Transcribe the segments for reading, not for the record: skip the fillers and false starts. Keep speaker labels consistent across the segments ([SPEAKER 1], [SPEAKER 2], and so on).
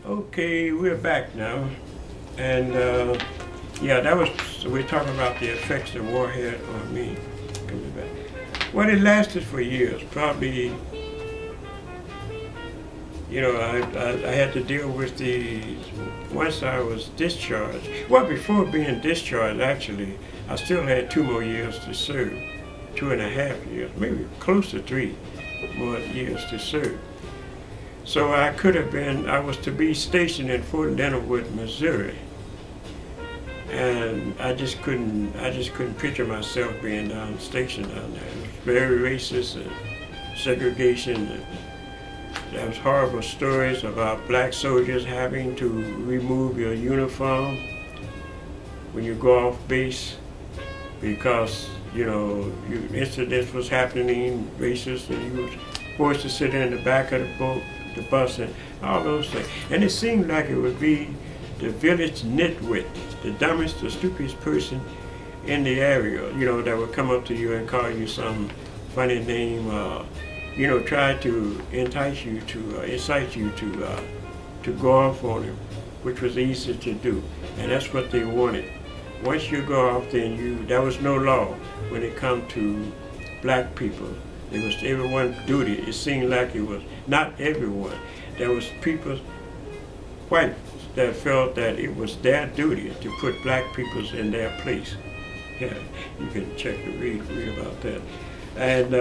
[SPEAKER 1] Okay, we're back now, and yeah, we're talking about the effects the war had on me coming back. Well, it lasted for years, probably. I had to deal with once I was discharged. Well, before being discharged, actually, I still had 2 more years to serve, 2.5 years, maybe close to 3 more years to serve. So I was to be stationed in Fort Leonard Wood, Missouri. And I just couldn't picture myself being stationed down there. It was very racist and segregation. And there was horrible stories about black soldiers having to remove your uniform when you go off base because, incidents was happening, racist, and you were forced to sit in the back of the bus and all those things. And it seemed like it would be the village nitwit, the dumbest, the stupidest person in the area, that would come up to you and call you some funny name, try to incite you to go off on him, which was easy to do. And that's what they wanted. Once you go off, then there was no law when it come to black people. It was everyone's duty. It seemed like it was not everyone. There was people, white, that felt that it was their duty to put black people in their place. Yeah, you can check the read about that. And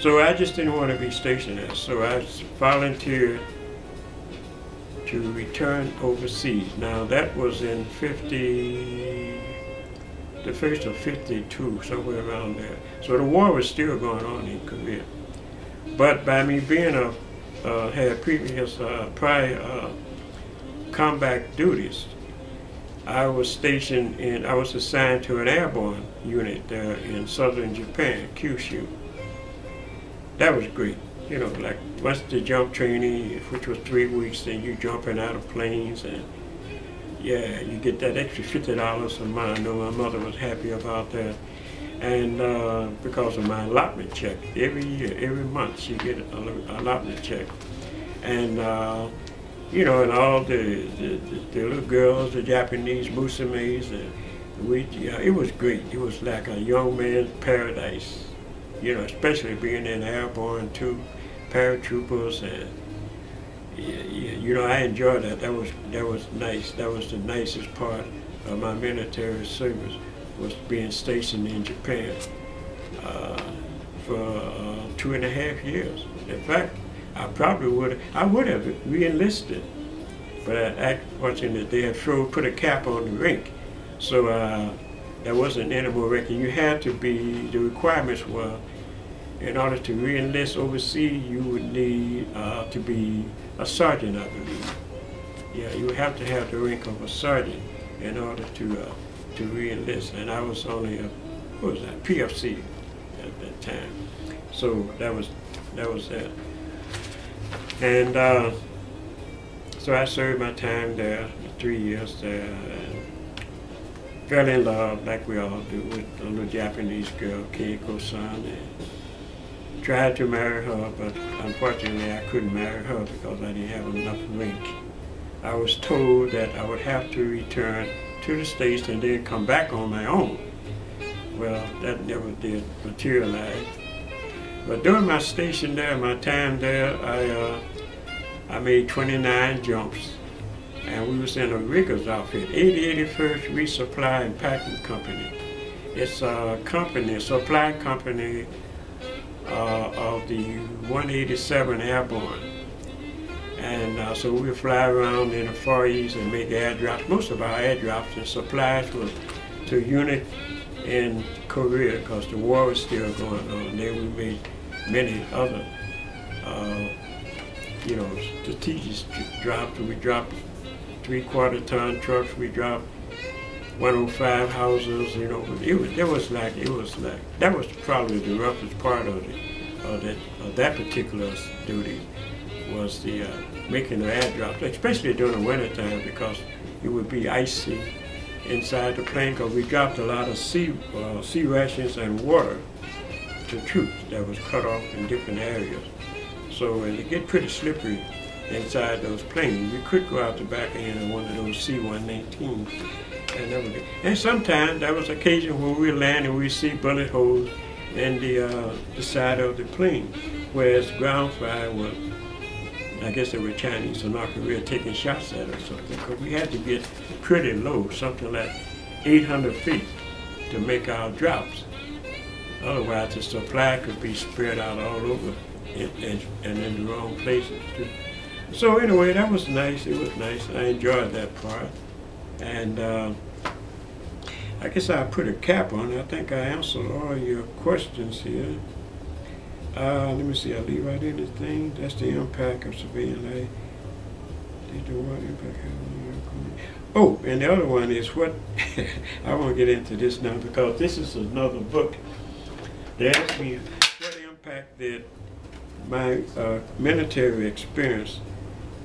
[SPEAKER 1] so I just didn't want to be stationed there. So I volunteered to return overseas. Now that was in the first of 52, somewhere around there. So the war was still going on in Korea. But by me being had previous prior combat duties, I was assigned to an airborne unit there in southern Japan, Kyushu. That was great. Like once the jump training, which was 3 weeks, then you jumping out of planes, and yeah, you get that extra $50 a month. I know my mother was happy about that. And because of my allotment check, every year, every month, she get an allotment check. And and all the little girls, the Japanese musumes, it was great. It was like a young man's paradise. Especially being in airborne too, paratroopers, and I enjoyed that. That was nice. That was the nicest part of my military service, was being stationed in Japan for 2.5 years. In fact, I would have re-enlisted, but unfortunately they had put a cap on the rank, so there wasn't any more ranking. You had to be, the requirements were, in order to re-enlist overseas, you would need to be a sergeant, I believe. Yeah, you would have to have the rank of a sergeant in order to re-enlist. And I was only PFC at that time. So that was that. And so I served my time there, 3 years there. Fell in love, like we all do, with a little Japanese girl, Keiko-san, and tried to marry her, but unfortunately I couldn't marry her because I didn't have enough rank. I was told that I would have to return to the States and then come back on my own. Well, that never did materialize. But during my station there, my time there, I made 29 jumps. And we was in a rigger's outfit, 8081st Resupply and Packing Company. It's a supply company of the 187 Airborne. And so we would fly around in the Far East and make airdrops. Most of our airdrops and supplies were to units in Korea because the war was still going on. Then we made many other, strategic drops. We dropped 3/4-ton trucks. We dropped 105 houses. That was probably the roughest part of that particular duty, was the making the airdrops, especially during the winter time, because it would be icy inside the plane, because we dropped a lot of sea rations and water to troops that was cut off in different areas. So it get pretty slippery inside those planes. You could go out the back end of one of those C-119s. And sometimes there was occasion when we land and we see bullet holes in the side of the plane, whereas ground fire was, I guess they were Chinese or North Korea taking shots at us or something, because we had to get pretty low, something like 800 feet to make our drops. Otherwise the supply could be spread out all over and in the wrong places too. So anyway, that was nice. It was nice. I enjoyed that part. And I guess I'll put a cap on it. I think I answered all your questions here. Let me see, I leave out anything. That's the impact of civilian life. What impact oh, and the other one is what, I won't get into this now because this is another book. They asked me what impact did my military experience,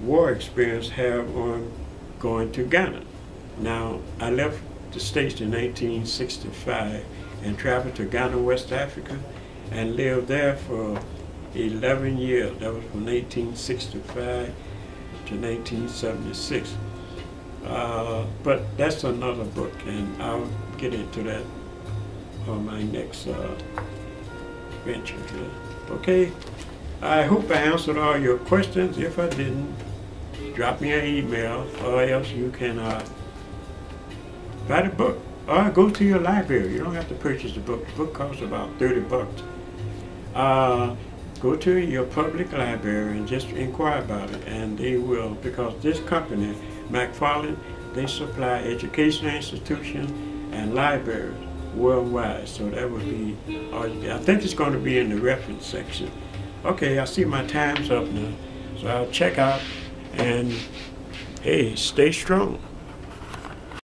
[SPEAKER 1] war experience, have on going to Ghana. Now, I left the States in 1965 and traveled to Ghana, West Africa, and lived there for 11 years. That was from 1865 to 1976. But that's another book, and I'll get into that on my next venture here. Okay, I hope I answered all your questions. If I didn't, drop me an email, or else you can buy the book, or go to your library. You don't have to purchase the book. The book costs about 30 bucks. Go to your public library and just inquire about it, and they will, because this company, McFarland, they supply educational institutions and libraries worldwide. So that would be, I think it's going to be in the reference section. Okay, I see my time's up now, so I'll check out, and hey, stay strong.